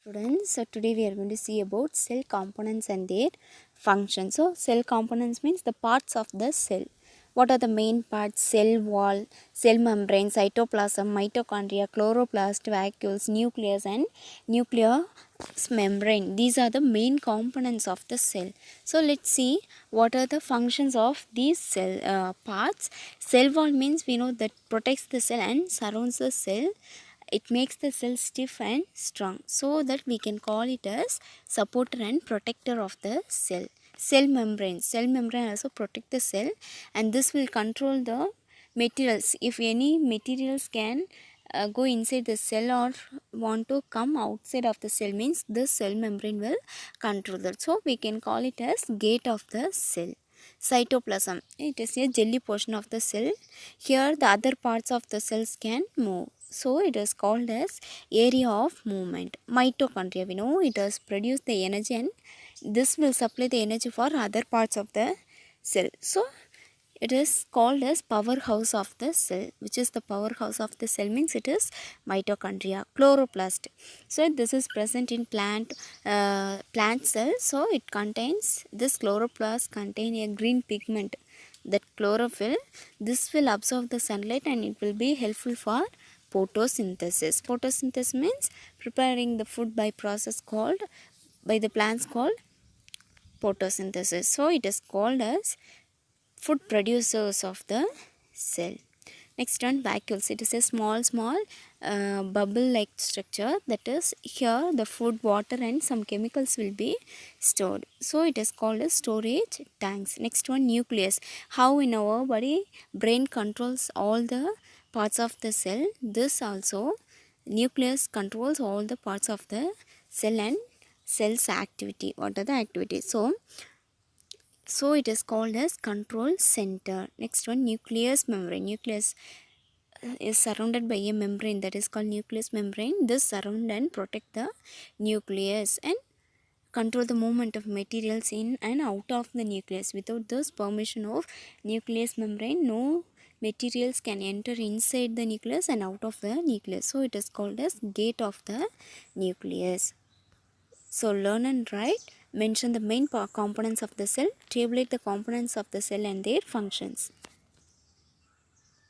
Students, so today we are going to see about cell components and their functions. So cell components means the parts of the cell. What are the main parts? Cell wall, cell membrane, cytoplasm, mitochondria, chloroplast, vacuoles, nucleus and nucleus membrane. These are the main components of the cell. So let's see what are the functions of these cell parts. Cell wall means we know that protects the cell and surrounds the cell. It makes the cell stiff and strong, so that we can call it as supporter and protector of the cell. Cell membrane also protect the cell, and this will control the materials. If any materials can go inside the cell or want to come outside of the cell, means the cell membrane will control that. So we can call it as gate of the cell. Cytoplasm, it is a jelly portion of the cell. Here the other parts of the cells can move, so it is called as area of movement. Mitochondria, we know it does produce the energy, and this will supply the energy for other parts of the cell. So it is called as powerhouse of the cell. Which is the powerhouse of the cell? Means it is mitochondria. Chloroplast, so this is present in plant cells. So it contains, this chloroplast contain a green pigment, that chlorophyll. This will absorb the sunlight and it will be helpful for photosynthesis. Photosynthesis means preparing the food by process called, by the plants called photosynthesis. So it is called as food producers of the cell. Next one, vacuoles. It is a small bubble like structure, that is here the food, water and some chemicals will be stored. So it is called as storage tanks. Next one, nucleus. How in our body brain controls all the parts of the cell, this also nucleus controls all the parts of the cell and cell's activity. What are the activities? So it is called as control center. Next one, nucleus membrane. Nucleus is surrounded by a membrane, that is called nucleus membrane. This surround and protect the nucleus and control the movement of materials in and out of the nucleus. Without this permission of nucleus membrane, no materials can enter inside the nucleus and out of the nucleus. So it is called as gate of the nucleus. So learn and write. Mention the main components of the cell. Tabulate the components of the cell and their functions.